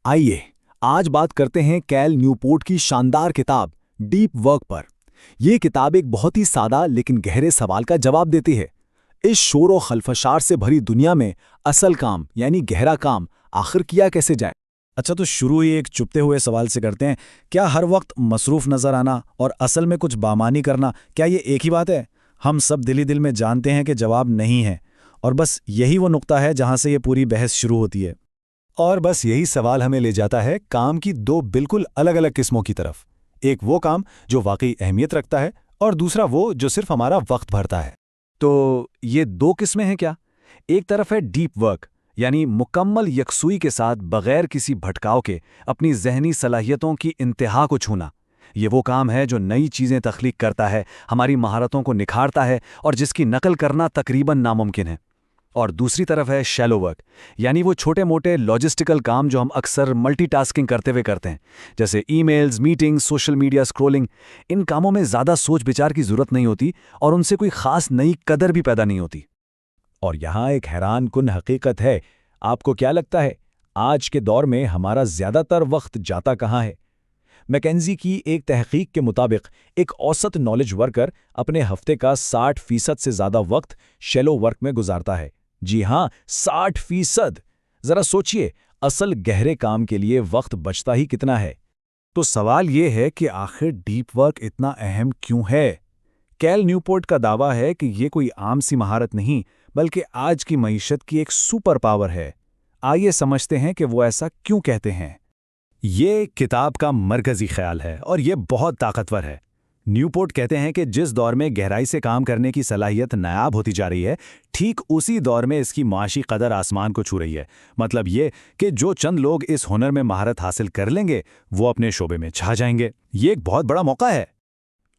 आइए आज बात करते हैं कैल न्यूपोर्ट की शानदार किताब डीप वर्क पर। यह किताब एक बहुत ही सादा लेकिन गहरे सवाल का जवाब देती है। इस शोर और खलफशार से भरी दुनिया में असल काम यानी गहरा काम आखिर किया कैसे जाए। अच्छा, तो शुरू ही एक चुपते हुए सवाल से करते हैं। क्या हर वक्त मसरूफ नजर आना और असल में कुछ बामानी करना, क्या ये एक ही बात है? हम सब दिल ही दिल में जानते हैं कि जवाब नहीं है, और बस यही वो नुक्ता है जहां से ये पूरी बहस शुरू होती है। और बस यही सवाल हमें ले जाता है काम की दो बिल्कुल अलग अलग किस्मों की तरफ। एक वो काम जो वाकई अहमियत रखता है और दूसरा वो जो सिर्फ हमारा वक्त भरता है। तो ये दो किस्में हैं क्या? एक तरफ है डीप वर्क यानी मुकम्मल यकसुई के साथ बगैर किसी भटकाव के अपनी जहनी सलाहियतों की इंतहा को छूना। ये वो काम है जो नई चीज़ें तख्लीक करता है, हमारी महारतों को निखारता है और जिसकी नकल करना तकरीबन नामुमकिन है। और दूसरी तरफ है शैलो वर्क यानी वो छोटे मोटे लॉजिस्टिकल काम जो हम अक्सर मल्टीटास्किंग करते हुए करते हैं, जैसे emails, meetings, social media scrolling. इन कामों में ज़्यादा सोच विचार की ज़रूरत नहीं होती और उनसे कोई ख़ास नई कदर भी पैदा नहीं होती। और यहाँ एक हैरान कुन हकीकत है। आपको क्या लगता है, आज के दौर में हमारा ज़्यादातर वक्त जाता कहाँ है? मैकेंजी की एक तहकीक के मुताबिक एक औसत नॉलेज वर्कर अपने हफ्ते का 60% से ज़्यादा वक्त शैलो वर्क में गुजारता है। जी हाँ, 60%। ज़रा सोचिए, असल गहरे काम के लिए वक्त बचता ही कितना है। तो सवाल ये है कि आखिर डीप वर्क इतना अहम क्यों है? कैल न्यूपोर्ट का दावा है कि ये कोई आम सी महारत नहीं, बल्कि आज की मईशत की एक सुपर पावर है। आइए समझते हैं कि वो ऐसा क्यों कहते हैं। ये किताब का मरकजी ख्याल है और ये बहुत ताकतवर है। न्यूपोर्ट कहते हैं कि जिस दौर में गहराई से काम करने की सलाहियत नायाब होती जा रही है, ठीक उसी दौर में इसकी माशी कदर आसमान को छू रही है। मतलब ये कि जो चंद लोग इस हुनर में महारत हासिल कर लेंगे वो अपने शोबे में छा जाएंगे। ये एक बहुत बड़ा मौका है।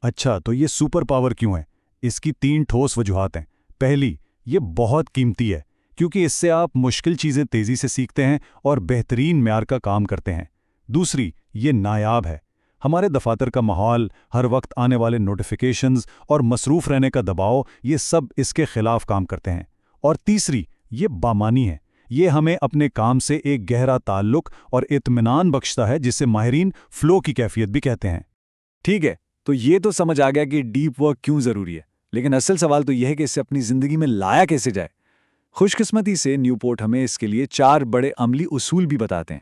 अच्छा, तो ये सुपर पावर क्यों है? इसकी 3 ठोस वजूहात हैं। पहली, ये बहुत कीमती है क्योंकि इससे आप मुश्किल चीज़ें तेज़ी से सीखते हैं और बेहतरीन म्यार का काम करते हैं। दूसरी, ये नायाब है। हमारे दफातर का माहौल, हर वक्त आने वाले नोटिफिकेशंस और मसरूफ़ रहने का दबाव, ये सब इसके खिलाफ काम करते हैं। और तीसरी, ये बामानी है। ये हमें अपने काम से एक गहरा ताल्लुक और इत्मीनान बख्शता है, जिसे माहिरीन फ़्लो की कैफियत भी कहते हैं। ठीक है, तो ये तो समझ आ गया कि डीप वर्क क्यों ज़रूरी है, लेकिन असल सवाल तो यह है कि इसे अपनी ज़िंदगी में लाया कैसे जाए। खुशकिस्मती से न्यूपोर्ट हमें इसके लिए 4 बड़े अमली उसूल भी बताते हैं।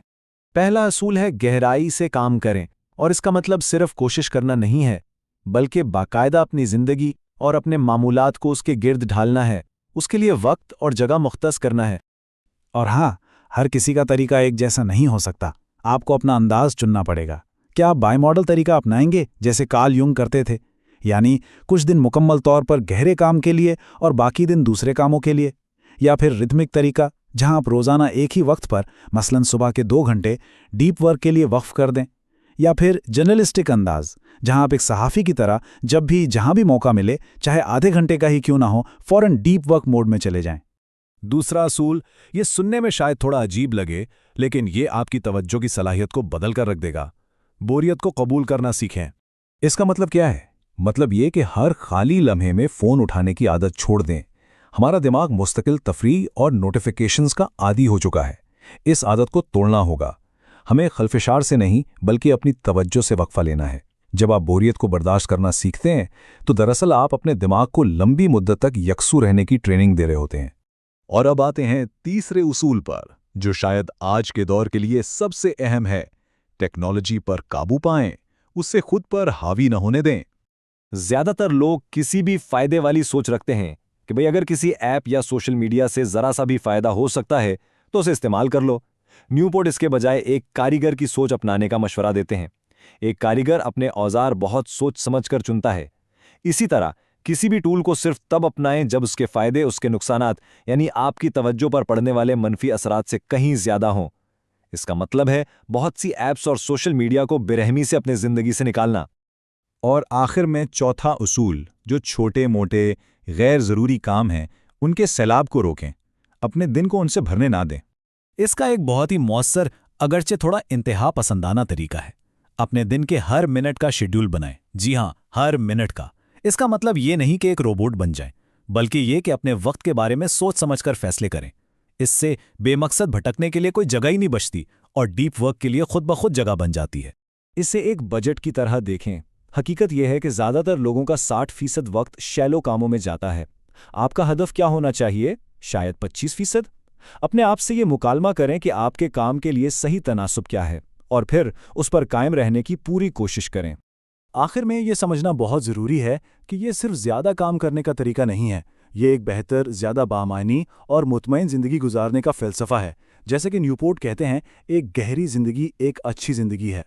पहला असूल है गहराई से काम करें, और इसका मतलब सिर्फ कोशिश करना नहीं है, बल्कि बाकायदा अपनी ज़िंदगी और अपने मामूलात को उसके गिर्द ढालना है। उसके लिए वक्त और जगह मुख्तस करना है। और हाँ, हर किसी का तरीका एक जैसा नहीं हो सकता। आपको अपना अंदाज चुनना पड़ेगा। क्या आप बाई मॉडल तरीका अपनाएंगे जैसे कार्ल युंग करते थे, यानी कुछ दिन मुकम्मल तौर पर गहरे काम के लिए और बाकी दिन दूसरे कामों के लिए? या फिर रिथमिक तरीका जहां आप रोज़ाना एक ही वक्त पर मसलन सुबह के 2 घंटे डीप वर्क के लिए वक्फ कर दें? या फिर जर्नलिस्टिक अंदाज जहां आप एक सहाफ़ी की तरह जब भी जहां भी मौका मिले, चाहे आधे घंटे का ही क्यों ना हो, फ़ौरन डीप वर्क मोड में चले जाएं? दूसरा असूल, ये सुनने में शायद थोड़ा अजीब लगे, लेकिन ये आपकी तवज्जो की सलाहियत को बदल कर रख देगा। बोरियत को कबूल करना सीखें। इसका मतलब क्या है? मतलब ये कि हर खाली लम्हे में फ़ोन उठाने की आदत छोड़ दें। हमारा दिमाग मुस्तकिल तफरीह और नोटिफिकेशंस का आदी हो चुका है। इस आदत को तोड़ना होगा। हमें खलफशार से नहीं बल्कि अपनी तवज्जो से वक्फा लेना है। जब आप बोरियत को बर्दाश्त करना सीखते हैं तो दरअसल आप अपने दिमाग को लंबी मुद्दत तक यकसू रहने की ट्रेनिंग दे रहे होते हैं। और अब आते हैं तीसरे उसूल पर, जो शायद आज के दौर के लिए सबसे अहम है। टेक्नोलॉजी पर काबू पाएं, उससे खुद पर हावी न होने दें। ज़्यादातर लोग किसी भी फ़ायदे वाली सोच रखते हैं कि भाई अगर किसी ऐप या सोशल मीडिया से ज़रा सा भी फ़ायदा हो सकता है तो उसे इस्तेमाल कर लो। न्यूपोर्ट इसके बजाय एक कारीगर की सोच अपनाने का मशवरा देते हैं। एक कारीगर अपने औजार बहुत सोच समझ कर चुनता है। इसी तरह किसी भी टूल को सिर्फ तब अपनाएं जब उसके फ़ायदे उसके नुकसानात यानी आपकी तवज्जो पर पड़ने वाले मनफी असरात से कहीं ज़्यादा हों। इसका मतलब है बहुत सी ऐप्स और सोशल मीडिया को बेरहमी से अपनी ज़िंदगी से निकालना। और आखिर में चौथा उसूल, जो छोटे मोटे गैर ज़रूरी काम हैं उनके सैलाब को रोकें, अपने दिन को उनसे भरने ना दें। इसका एक बहुत ही मौसर अगरचे थोड़ा इंतहा पसंदाना तरीका है। अपने दिन के हर मिनट का शेड्यूल बनाएं। जी हाँ, हर मिनट का। इसका मतलब ये नहीं कि एक रोबोट बन जाएं, बल्कि ये कि अपने वक्त के बारे में सोच समझकर फैसले करें। इससे बेमकसद भटकने के लिए कोई जगह ही नहीं बचती और डीप वर्क के लिए खुद ब खुद जगह बन जाती है। इसे एक बजट की तरह देखें। हकीकत यह है कि ज़्यादातर लोगों का 60% वक्त शैलो कामों में जाता है। आपका हदफ क्या होना चाहिए? शायद 25%। अपने आप से ये मुकालमा करें कि आपके काम के लिए सही तनासुब क्या है और फिर उस पर कायम रहने की पूरी कोशिश करें। आखिर में ये समझना बहुत ज़रूरी है कि ये सिर्फ ज़्यादा काम करने का तरीका नहीं है। ये एक बेहतर, ज़्यादा बामानी और मुतमईन ज़िंदगी गुजारने का फ़लसफ़ा है। जैसे कि न्यूपोर्ट कहते हैं, एक गहरी ज़िंदगी एक अच्छी ज़िंदगी है।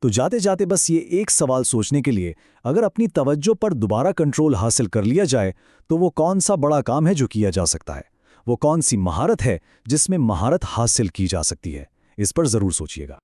तो जाते जाते बस ये एक सवाल सोचने के लिए, अगर अपनी तवज्जो पर दोबारा कंट्रोल हासिल कर लिया जाए तो वो कौन सा बड़ा काम है जो किया जा सकता है? वो कौन सी महारत है जिसमें महारत हासिल की जा सकती है? इस पर ज़रूर सोचिएगा।